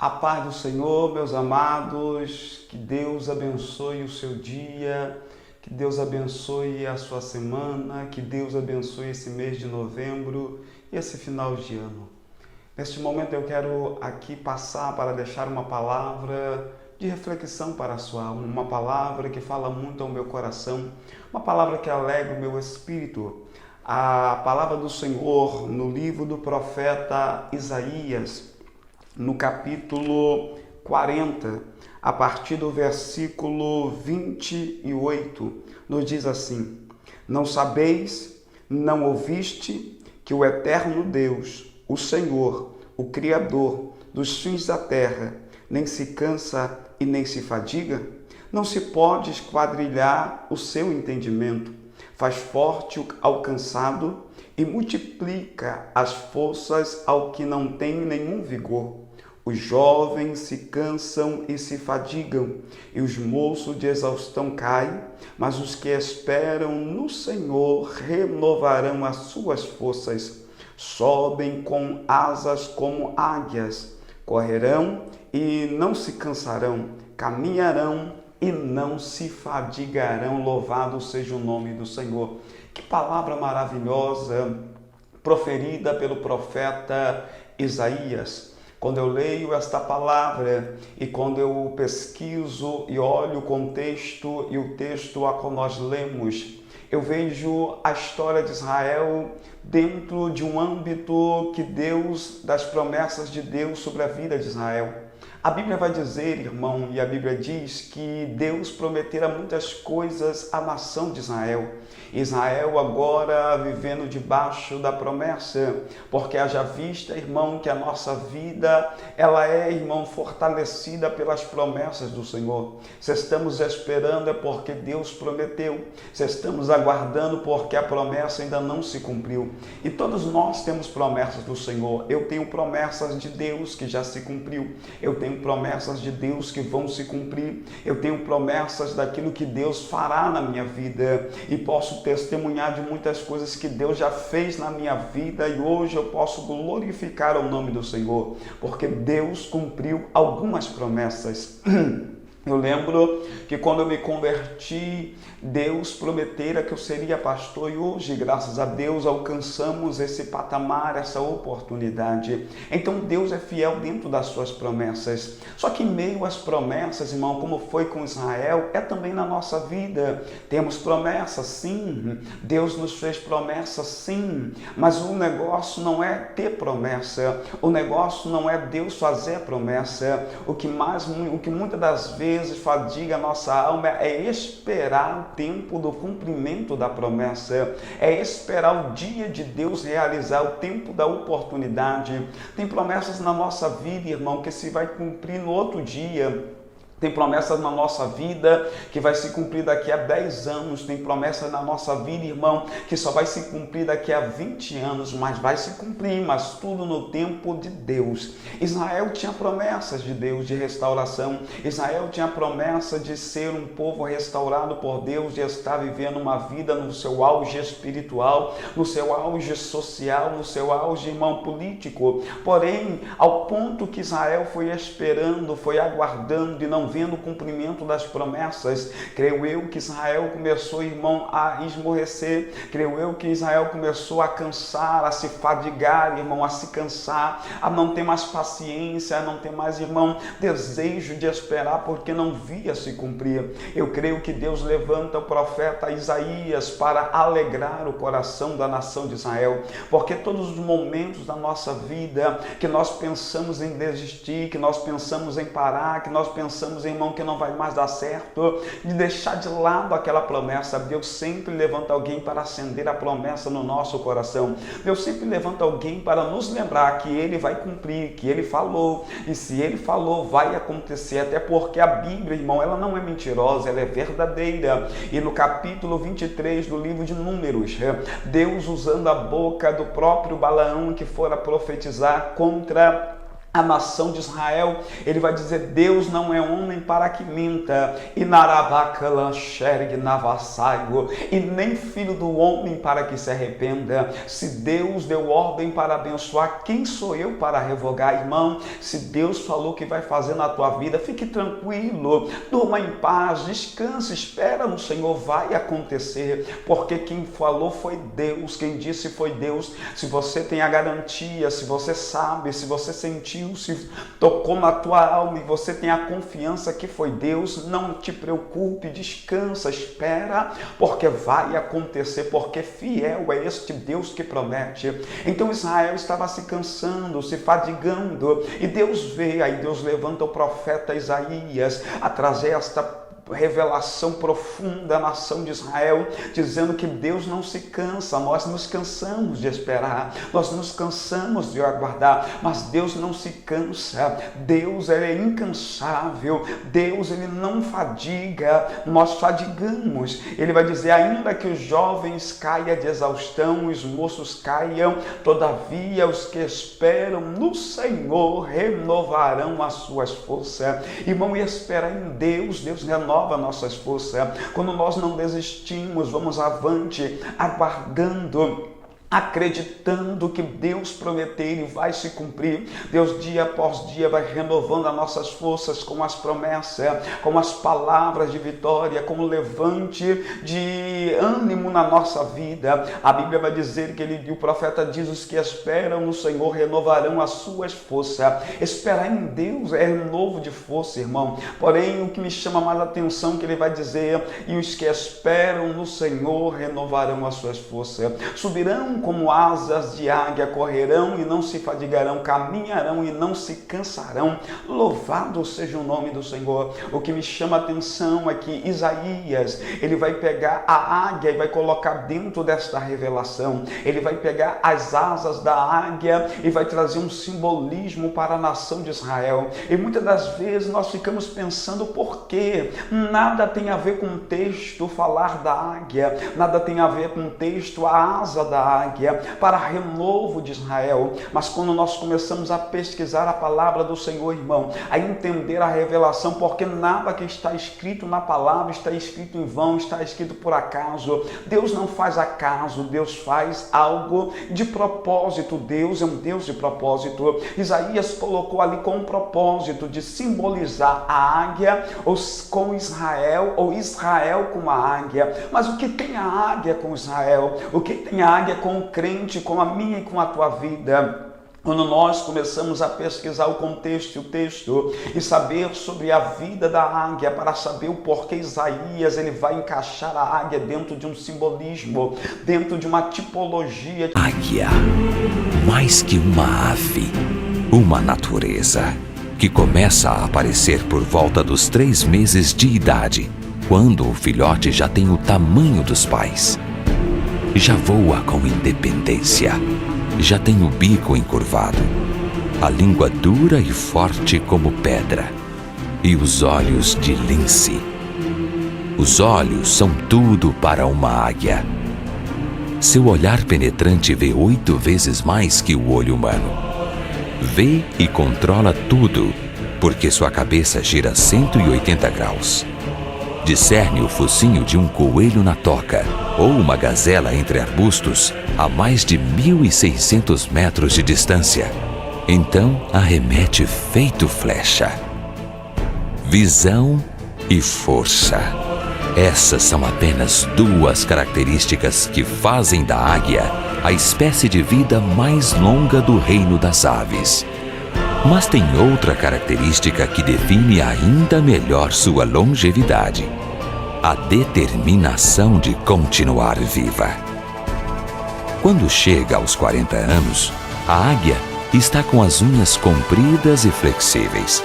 A paz do Senhor, meus amados, que Deus abençoe o seu dia, que Deus abençoe a sua semana, que Deus abençoe esse mês de novembro e esse final de ano. Neste momento eu quero aqui passar para deixar uma palavra de reflexão para a sua alma, uma palavra que fala muito ao meu coração, uma palavra que alegra o meu espírito. A palavra do Senhor no livro do profeta Isaías, no capítulo 40, a partir do versículo 28, nos diz assim: Não sabeis, não ouviste, que o eterno Deus, o Senhor, o Criador dos fins da terra, nem se cansa e nem se fadiga? Não se pode esquadrilhar o seu entendimento. Faz forte ao cansado e multiplica as forças ao que não tem nenhum vigor. Os jovens se cansam e se fadigam, e os moços de exaustão caem, mas os que esperam no Senhor renovarão as suas forças. Sobem com asas como águias, correrão e não se cansarão, caminharão e não se fadigarão. Louvado seja o nome do Senhor. Que palavra maravilhosa proferida pelo profeta Isaías. Quando eu leio esta palavra e quando eu pesquiso e olho o contexto e o texto a qual nós lemos, eu vejo a história de Israel dentro de um âmbito das promessas de Deus sobre a vida de Israel. A Bíblia vai dizer, irmão, e a Bíblia diz que Deus prometera muitas coisas à nação de Israel. Israel agora vivendo debaixo da promessa, porque haja vista, irmão, que a nossa vida, ela é, irmão, fortalecida pelas promessas do Senhor. Se estamos esperando é porque Deus prometeu. Se estamos aguardando porque a promessa ainda não se cumpriu. E todos nós temos promessas do Senhor. Eu tenho promessas de Deus que já se cumpriu. Eu tenho promessas de Deus que vão se cumprir. Eu tenho promessas daquilo que Deus fará na minha vida e posso testemunhar de muitas coisas que Deus já fez na minha vida e hoje eu posso glorificar o nome do Senhor, porque Deus cumpriu algumas promessas. Eu lembro que quando eu me converti, Deus prometera que eu seria pastor e hoje, graças a Deus, alcançamos esse patamar, essa oportunidade. Então Deus é fiel dentro das suas promessas. Só que em meio às promessas, irmão, como foi com Israel, é também na nossa vida. Temos promessas, sim. Deus nos fez promessas, sim. Mas o negócio não é ter promessa. O negócio não é Deus fazer promessa. O que muitas das vezes fadiga a nossa alma é esperar o tempo do cumprimento da promessa, é esperar o dia de Deus realizar, o tempo da oportunidade. Tem promessas na nossa vida, irmão, que se vai cumprir no outro dia. Tem promessas na nossa vida que vai se cumprir daqui a 10 anos. Tem promessas na nossa vida, irmão, que só vai se cumprir daqui a 20 anos. Mas vai se cumprir, mas tudo no tempo de Deus. Israel tinha promessas de Deus de restauração. Israel tinha promessa de ser um povo restaurado por Deus, de estar vivendo uma vida no seu auge espiritual, no seu auge social, no seu auge, irmão, político. Porém, ao ponto que Israel foi esperando, foi aguardando e não vendo o cumprimento das promessas, creio eu que Israel começou, irmão, a esmorecer, creio eu que Israel começou a cansar, a se fadigar, irmão, a se cansar, a não ter mais paciência, a não ter mais, irmão, desejo de esperar, porque não via se cumprir. Eu creio que Deus levanta o profeta Isaías para alegrar o coração da nação de Israel, porque todos os momentos da nossa vida que nós pensamos em desistir, que nós pensamos em parar, que nós pensamos, irmão, que não vai mais dar certo, de deixar de lado aquela promessa, Deus sempre levanta alguém para acender a promessa no nosso coração. Deus sempre levanta alguém para nos lembrar que Ele vai cumprir, que Ele falou, e se Ele falou, vai acontecer, até porque a Bíblia, irmão, ela não é mentirosa, ela é verdadeira. E no capítulo 23 do livro de Números, Deus usando a boca do próprio Balaão que fora profetizar contra a nação de Israel, ele vai dizer: Deus não é homem para que minta, e nem filho do homem para que se arrependa. Se Deus deu ordem para abençoar, quem sou eu para revogar? Irmão, se Deus falou que vai fazer na tua vida, fique tranquilo, durma em paz, descanse, espera no Senhor, vai acontecer, porque quem falou foi Deus, quem disse foi Deus. Se você tem a garantia, se você sabe, se você sentiu, se tocou na tua alma e você tem a confiança que foi Deus, não te preocupe, descansa, espera, porque vai acontecer, porque fiel é este Deus que promete. Então Israel estava se cansando, se fadigando, e Deus vê, aí Deus levanta o profeta Isaías a trazer esta revelação profunda à nação de Israel, dizendo que Deus não se cansa. Nós nos cansamos de esperar, nós nos cansamos de aguardar, mas Deus não se cansa. Deus, ele é incansável. Deus, ele não fadiga, nós fadigamos. Ele vai dizer: ainda que os jovens caiam de exaustão, os moços caiam, todavia os que esperam no Senhor renovarão as suas forças. Irmão, e esperar em Deus, Deus renova nossas forças. Quando nós não desistimos, vamos avante, aguardando, acreditando que Deus prometeu e vai se cumprir. Deus dia após dia vai renovando as nossas forças com as promessas, com as palavras de vitória, com o levante de ânimo na nossa vida. A Bíblia vai dizer que o profeta diz: os que esperam no Senhor renovarão as suas forças. Esperar em Deus é renovo de força, irmão. Porém, o que me chama mais a atenção é que ele vai dizer: e os que esperam no Senhor renovarão as suas forças. Subirão como asas de águia, correrão e não se fadigarão, caminharão e não se cansarão. Louvado seja o nome do Senhor. O que me chama a atenção é que Isaías, ele vai pegar a águia e vai colocar dentro desta revelação. Ele vai pegar as asas da águia e vai trazer um simbolismo para a nação de Israel. E muitas das vezes nós ficamos pensando: por quê? Nada tem a ver com o texto falar da águia, nada tem a ver com o texto a asa da águia para renovo de Israel. Mas quando nós começamos a pesquisar a palavra do Senhor, irmão, a entender a revelação, porque nada que está escrito na palavra está escrito em vão, está escrito por acaso. Deus não faz acaso, Deus faz algo de propósito. Deus é um Deus de propósito. Isaías colocou ali com o propósito de simbolizar a águia com Israel, ou Israel com a águia. Mas o que tem a águia com Israel? O que tem a águia com o crente, com a minha e com a tua vida? Quando nós começamos a pesquisar o contexto e o texto e saber sobre a vida da águia, para saber o porquê Isaías ele vai encaixar a águia dentro de um simbolismo, dentro de uma tipologia. Águia, mais que uma ave, uma natureza que começa a aparecer por volta dos 3 meses de idade, quando o filhote já tem o tamanho dos pais. Já voa com independência, já tem o bico encurvado, a língua dura e forte como pedra, e os olhos de lince. Os olhos são tudo para uma águia. Seu olhar penetrante vê 8 vezes mais que o olho humano. Vê e controla tudo, porque sua cabeça gira 180 graus. Discerne o focinho de um coelho na toca ou uma gazela entre arbustos a mais de 1.600 metros de distância. Então arremete feito flecha. Visão e força. Essas são apenas 2 características que fazem da águia a espécie de vida mais longa do reino das aves. Mas tem outra característica que define ainda melhor sua longevidade: a determinação de continuar viva. Quando chega aos 40 anos, a águia está com as unhas compridas e flexíveis.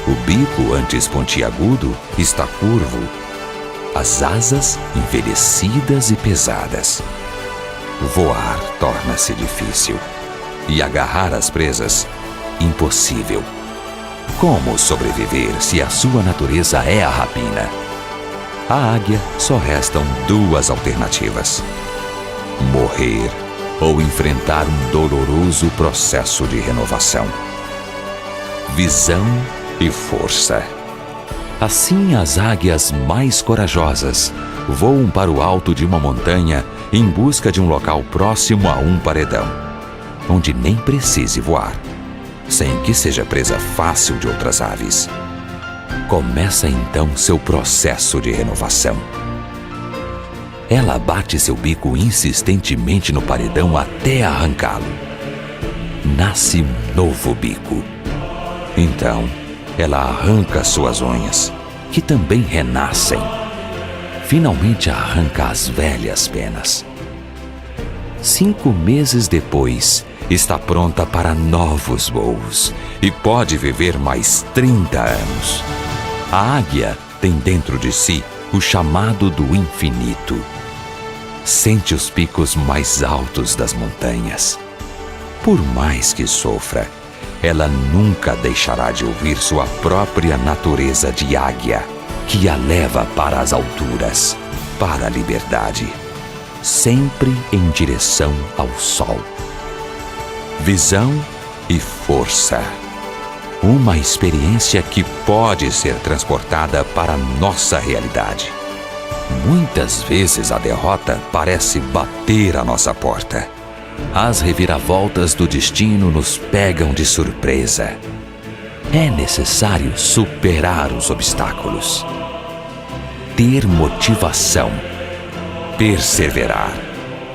O bico, antes pontiagudo, está curvo. As asas envelhecidas e pesadas. Voar torna-se difícil. E agarrar as presas, impossível. Como sobreviver se a sua natureza é a rapina? À águia só restam 2 alternativas: morrer ou enfrentar um doloroso processo de renovação. visão e força. Assim, as águias mais corajosas voam para o alto de uma montanha em busca de um local próximo a um paredão, onde nem precise voar, sem que seja presa fácil de outras aves. Começa então seu processo de renovação. Ela bate seu bico insistentemente no paredão até arrancá-lo. Nasce um novo bico. Então, ela arranca suas unhas, que também renascem. Finalmente arranca as velhas penas. 5 meses depois, está pronta para novos voos e pode viver mais 30 anos. A águia tem dentro de si o chamado do infinito. Sente os picos mais altos das montanhas. Por mais que sofra, ela nunca deixará de ouvir sua própria natureza de águia, que a leva para as alturas, para a liberdade, sempre em direção ao sol. Visão e força. Uma experiência que pode ser transportada para a nossa realidade. Muitas vezes a derrota parece bater à nossa porta. As reviravoltas do destino nos pegam de surpresa. É necessário superar os obstáculos, ter motivação, perseverar,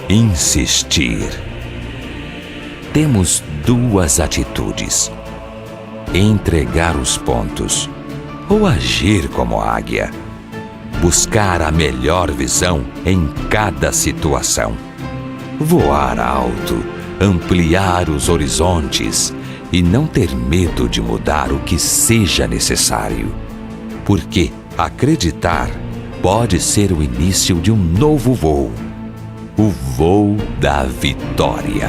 insistir. Temos 2 atitudes: entregar os pontos ou agir como águia, buscar a melhor visão em cada situação. Voar alto, ampliar os horizontes e não ter medo de mudar o que seja necessário. Porque acreditar pode ser o início de um novo voo, o voo da vitória.